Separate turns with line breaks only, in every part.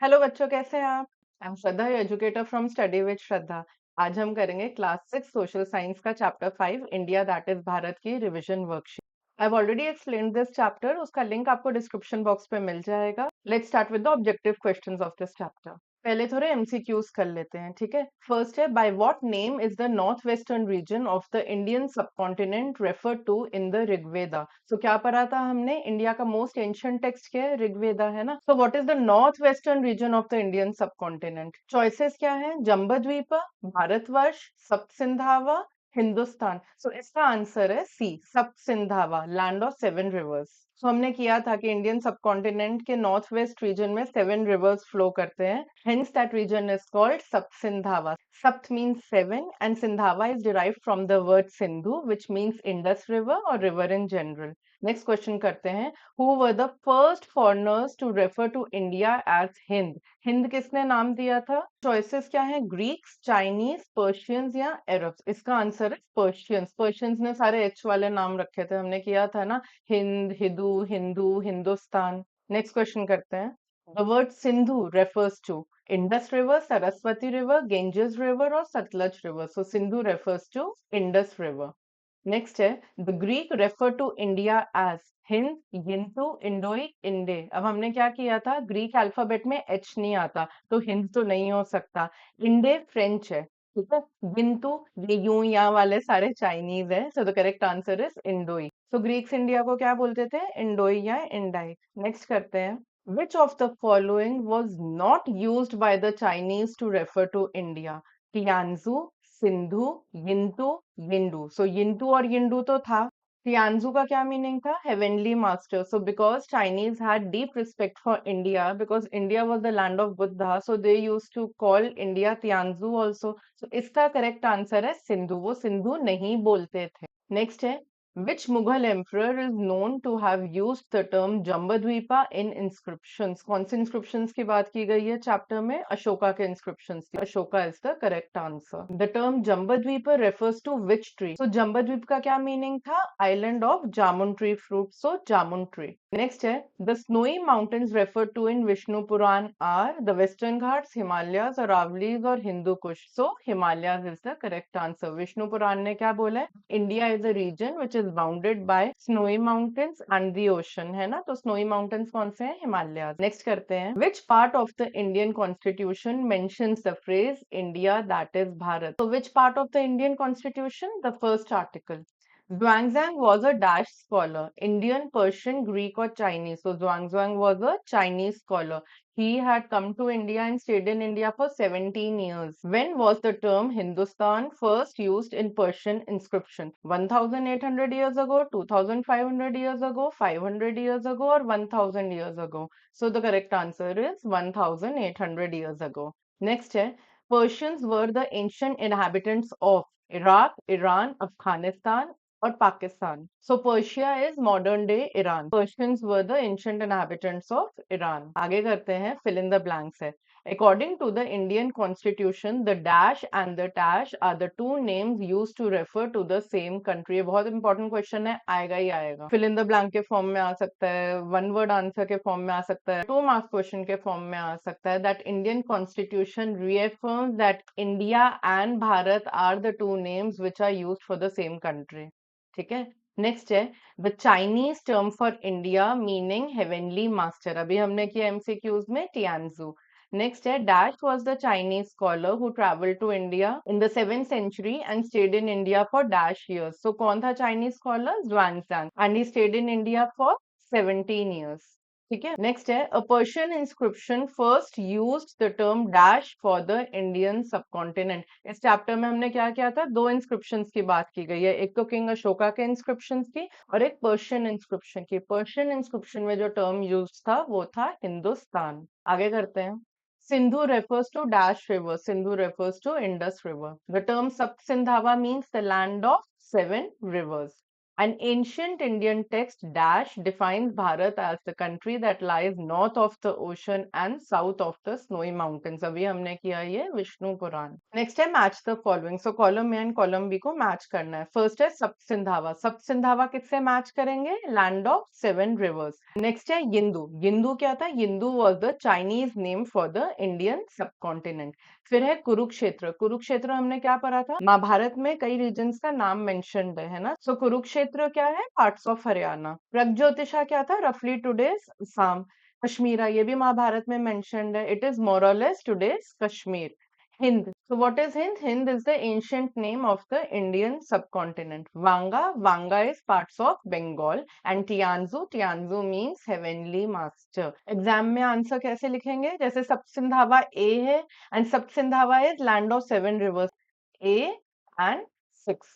Hello बच्चों, कैसे हैं आप? I am Shraddha, educator from study with Shraddha. आज हम करेंगे क्लास 6 सोशल साइंस का chapter 5 India that is Bharat की revision worksheet. I have already explained this chapter, उसका लिंक आपको डिस्क्रिप्शन बॉक्स पे मिल जाएगा। Let's start with the objective questions of this chapter. पहले थोड़े एमसीक्यूज कर लेते हैं, ठीक है। फर्स्ट है, by what name is the north western region of the Indian subcontinent refer to in the Rigveda. So क्या पढ़ा था हमने? इंडिया का मोस्ट एंशिएंट टेक्स्ट क्या है? ऋग्वेदा, है ना। So what is the north western region of the Indian subcontinent? Choices क्या है? जम्बूद्वीप, भारतवर्ष, सप्त सिंधावा, हिंदुस्तान। सो इसका आंसर है C, Sapta Sindhava, land of seven rivers. So हमने किया था कि इंडियन सबकॉन्टिनेंट के नॉर्थ वेस्ट रीजन में सेवन रिवर्स फ्लो करते हैं, hence that region is called Sapta Sindhava. Sapt means seven and Sindhava is derived from the word Sindhu, which means Indus River or river in general. Next question करते हैं, who were the first foreigners to refer to India as Hind? Hind किसने नाम दिया था? Choices क्या है? Greeks, Chinese, Persians या Arabs. इसका आंसर है पर्शियंस। पर्शियंस ने सारे एच वाले नाम रखे थे, हमने किया था ना, हिंद, हिदू, हिंदू, हिंदुस्तान। नेक्स्ट क्वेश्चन करते हैं, the word Sindhu refers to Indus River, Saraswati River, Ganges River or Satluj River. So Sindhu refers to Indus River. Next है, the Greek refer to India as Hind, Yintu, Indoi, Inde. अब हमने क्या किया था? Greek alphabet में H नहीं आता, तो हिंद तो नहीं हो सकता। इंडे फ्रेंच है, ठीक है। यिंतु, ये यूं या वाले सारे चाइनीज है, so the correct answer is Indoi. So Greeks India को क्या बोलते थे? इंडोई या इंडाइक। नेक्स्ट करते हैं, which of the following was not used by the Chinese to refer to India? Tianzu, Sindhu, यिंतु, यिंडू। सो यिंतु और यिंडू तो था। तियांजू का क्या मीनिंग था? Heavenly master. So because Chinese had deep respect for India, because India was the land of Buddha, so they used to call India Tianzhu also. So इसका correct answer है सिंधु, वो सिंधु नहीं बोलते थे। नेक्स्ट है, which Mughal emperor is known to have used the term Jambudvipa in inscriptions? कौन से inscriptions की बात की गई है चैप्टर में? अशोका के inscriptions की। Ashoka is the correct answer. The term Jambudvipa refers to which tree? So Jambudvip का क्या meaning था? Island of jamun tree fruit. So jamun tree. Next है, the snowy mountains referred to in Vishnu Puran are the Western Ghats, Himalayas, Aravallis और Hindu Kush. So Himalayas is the correct answer. Vishnu पुराण ने क्या बोला है? India is a region which is bounded by snowy mountains and the ocean, है ना। तो snowy mountains कौन से हैं? Himalayas. Next करते हैं, which part of the Indian Constitution mentions the phrase India that is Bharat? So which part of the Indian Constitution? The first article. Zhuangzhang was a dash scholar, Indian, Persian, Greek or Chinese. So Zhuangzhang was a Chinese scholar. He had come to India and stayed in India for 17 years. When was the term Hindustan first used in Persian inscription? 1800 years ago, 2500 years ago, 500 years ago or 1000 years ago? So the correct answer is 1800 years ago. Next है, Persians were the ancient inhabitants of Iraq, Iran, Afghanistan or Pakistan. So Persia is modern day Iran. Persians were the ancient inhabitants of Iran. आगे करते हैं, fill in the blanks है. According to the Indian Constitution, the dash and the dash are the two names used to refer to the same country. ये बहुत important question है, आएगा ही आएगा। Fill in the blank के form में आ सकता है, one word answer के form में आ सकता है, 2 mark question के form में आ सकता है। That Indian Constitution reaffirms that India and Bharat are the two names which are used for the same country. ठीक है। नेक्स्ट है, the Chinese term for India meaning heavenly master. अभी हमने किया एमसीक्यूज में टियांजू। नेक्स्ट है, dash was the Chinese scholar who travelled to India in the 7th century and stayed in India for dash years. So कौन था Chinese scholar? Xuanzang, and he stayed in India for 17 years. ठीक है। Next है, a Persian inscription first used the term dash for the Indian subcontinent. इस chapter में हमने क्या किया था? 2 इंस्क्रिप्शंस की बात की गई है, एक तो किंग अशोका के इंस्क्रिप्शंस की और एक पर्शियन इंस्क्रिप्शन की। पर्शियन इंस्क्रिप्शन में जो टर्म यूज था वो था हिंदुस्तान। आगे करते हैं, Sindhu refers to dash river. Sindhu refers to Indus River. The term Sapt Sindhava means the land of 7 rivers. An ancient Indian text dash defines Bharat as the country that lies north of the ocean and south of the snowy mountains. अभी हमने किया ये विष्णु पुराण. Next है match the following. So column A and column B को match करना है. First है सप्तसिंधावा. सप्तसिंधावा किससे match करेंगे? Land of seven rivers. Next है यिंदू. यिंदू क्या था? यिंदू was the Chinese name for the Indian subcontinent. फिर है कुरुक्षेत्र. कुरुक्षेत्र हमने क्या पढ़ा था? महाभारत में कई रीजन्स का नाम मेंशन्ड है ना? सो कुरुक्षेत्र क्या है? Parts of Haryana. प्रगज्योतिषा क्या था? रफली टुडेज असम. कश्मीरा ये भी महाभारत में मेंशन्ड है. इट इज मोर और less today's Kashmir. Hind. So what is Hind? Hind is the ancient name of the Indian subcontinent. Vanga. Vanga is parts of Bengal. And Tianzu. Tianzu means heavenly master. Exam में answer कैसे लिखेंगे? जैसे सप्तसिंधावा A है and सप्तसिंधावा is land of seven rivers. A and 6.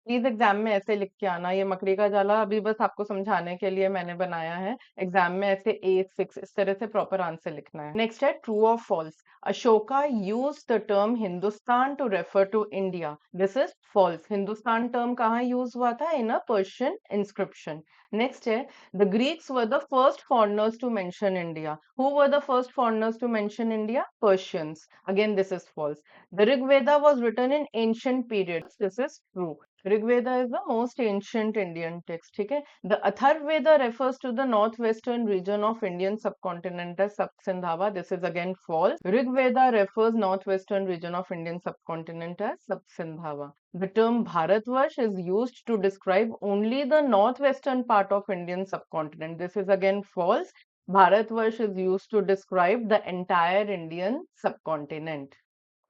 Please exam में ऐसे लिख के आना. ये मकड़ी का जाला अभी बस आपको समझाने के लिए मैंने बनाया है. एग्जाम में ऐसे A6 इस तरह से प्रॉपर आंसर लिखना है. नेक्स्ट है ट्रू और false. Ashoka use the term Hindustan to refer to India. This is false. Hindustan term कहाँ यूज हुआ था? In a Persian inscription. Next है the Greeks were the first foreigners to mention India. Who were the first foreigners to mention India? Persians. Again this is false. The Rig Veda was written in ancient periods. This is true. Rig Veda is the most ancient Indian text. ठीक है. The Atharvaveda refers to the northwestern region of Indian subcontinent as Sapsindhava. This is again false. Rig Veda refers northwestern region of Indian subcontinent as Sapsindhava. The term Bharatvarsh is used to describe only the northwestern part of Indian subcontinent. This is again false. Bharatvarsh is used to describe the entire Indian subcontinent.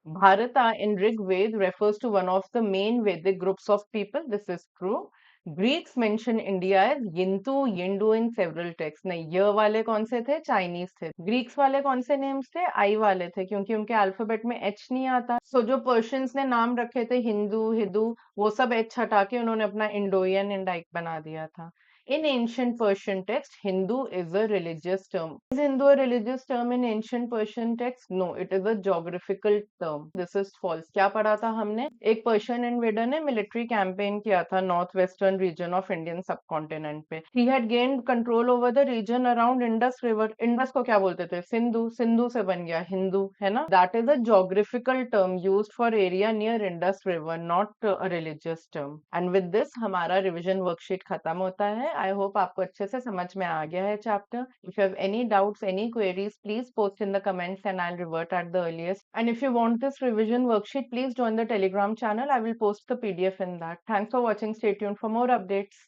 Bharata in Rig Veda refers to one of the main Vedic groups of people. This is true. Greeks mention India as Yintu, Yindu in several texts. नहीं, ये वाले कौन से थे? Chinese थे. Greeks वाले कौन से नेम्स थे? आई वाले थे, क्योंकि उनके अल्फाबेट में एच नहीं आता. सो जो पर्शियंस ने नाम रखे थे हिंदू, हिदू, वो सब एच हटा के उन्होंने अपना इंडोयन इंडाइक बना दिया था. In ancient Persian text, Hindu is a religious term. Is Hindu a religious term in ancient Persian text? No, it is a geographical term. This is false. क्या पढ़ा था हमने? एक पर्शियन इन्वेडर ने मिलिट्री कैंपेन किया था north western region of Indian subcontinent पे. He had gained control over the region around Indus River. Indus को क्या बोलते थे? सिंधु. सिंधु से बन गया हिंदू, है ना? That is a geographical term used for area near Indus River, not a religious term. And with this, हमारा रिविजन वर्कशीट खत्म होता है. I hope आपको अच्छे से समझ में आ गया है chapter. If you have any doubts, any queries, please post in the comments and I'll revert at the earliest. And if you want this revision worksheet, please join the Telegram channel. I will post the PDF in that. Thanks for watching. Stay tuned for more updates.